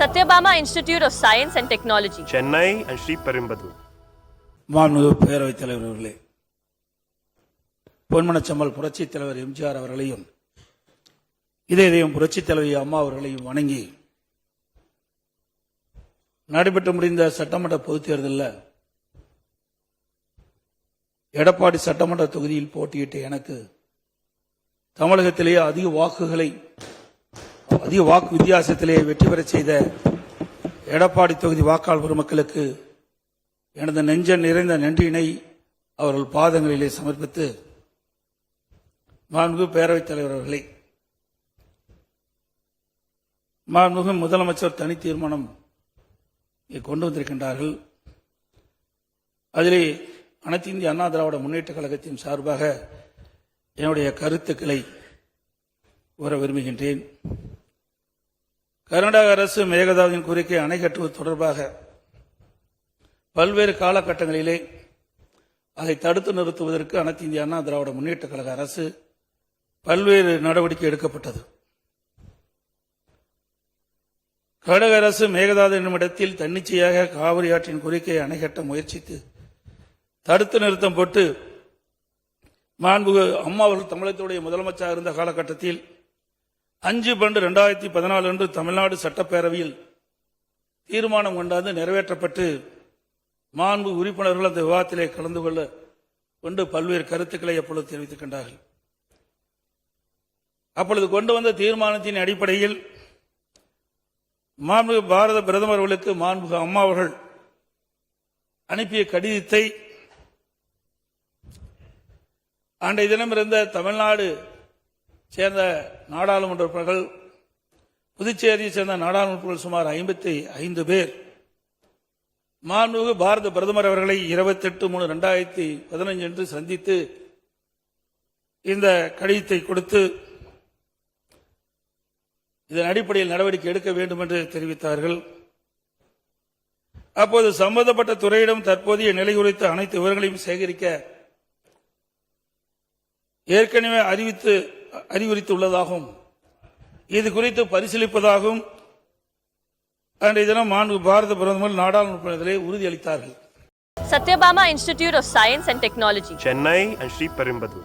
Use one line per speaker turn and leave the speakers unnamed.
Satyabama Institute of Science and Technology,
Chennai and Sri Perumbudur.
மாண்புமிகு பேரவைத் தலைவர் அவர்களே, பொன்மனச்சம்மல் புரட்சித் தலைவர் எம்ஜிஆர் அவர்களையும் இதயம் புரட்சித் தலைவி அம்மா அவர்களையும் வணங்கி நடைபெற்று முடிந்த சட்டமன்ற பொதுத் தேர்தலில் எடப்பாடி சட்டமன்ற தொகுதியில் போட்டியிட்ட எனக்கு தமிழகத்திலேயே அதிக வாக்கு வித்தியாசத்திலேயே வெற்றி பெற செய்த எடப்பாடி தொகுதி வாக்காளர் பெருமக்களுக்கு எனது நெஞ்ச நிறைந்த நன்றியினை அவர்கள் பாதங்களிலே சமர்ப்பித்து, மாண்புமிகு பேரவைத் தலைவர் அவர்களை, மாண்புமிகு முதலமைச்சர் தனி தீர்மானம் கொண்டு வந்திருக்கின்றார்கள். அதிலே அனைத்து இந்திய அண்ணா திராவிட முன்னேற்ற கழகத்தின் சார்பாக என்னுடைய கருத்துக்களை கூற விரும்புகின்றேன். கர்நாடக அரசு மேகதாதுவின் கோரிக்கை அணை கட்டுவது தொடர்பாக பல்வேறு காலகட்டங்களிலே அதை தடுத்து நிறுத்துவதற்கு அனைத்து இந்திய அண்ணா திராவிட முன்னேற்ற கழக அரசு பல்வேறு நடவடிக்கை எடுக்கப்பட்டது. கர்நாடக அரசு மேகதாது என்னும் இடத்தில் தன்னிச்சையாக காவிரி ஆற்றின் கோரிக்கையை அணை கட்ட முயற்சித்து தடுத்து நிறுத்தம் போட்டு மாண்புமிகு அம்மா அவர்கள் தமிழகத்துடைய முதலமைச்சராக இருந்த காலகட்டத்தில் 5/12/2014 அன்று தமிழ்நாடு சட்டப்பேரவையில் தீர்மானம் கொண்டாந்து நிறைவேற்றப்பட்டு மாண்பு உறுப்பினர்கள் அந்த விவாதத்திலே கலந்து கொண்டு பல்வேறு கருத்துக்களை அப்பொழுது தெரிவித்துக் அப்பொழுது கொண்டு வந்த தீர்மானத்தின் அடிப்படையில் மாண்புமிகு பாரத பிரதமர் அவர்களுக்கு மாண்புமிகு அம்மா அவர்கள் அனுப்பிய கடிதத்தை அன்றைய தினம் இருந்த தமிழ்நாடு சேர்ந்த நாடாளுமன்ற உறுப்பினர்கள், புதுச்சேரியை சேர்ந்த நாடாளுமன்ற உறுப்பினர்கள் சுமார் 55 பேர் மாண்புமிகு பாரத பிரதமர் அவர்களை 28/3/2015 அன்று சந்தித்து இந்த கடிதத்தை கொடுத்து இதன் அடிப்படையில் நடவடிக்கை எடுக்க வேண்டும் என்று தெரிவித்தார்கள். அப்போது சம்பந்தப்பட்ட துறையிடம் தற்போதைய நிலை குறித்த அனைத்து விவரங்களையும் சேகரிக்க ஏற்கனவே அறிவுறுத்தியுள்ளதாகவும் இது குறித்து பரிசீலிப்பதாகவும் அன்றைய தினம் மாண்புமிகு பாரத பிரதமர் நாடாளுமன்றத்திலே உறுதியளித்தார்கள்.
Satyabama Institute of Science and Technology,
Chennai and Sri Perumbudur.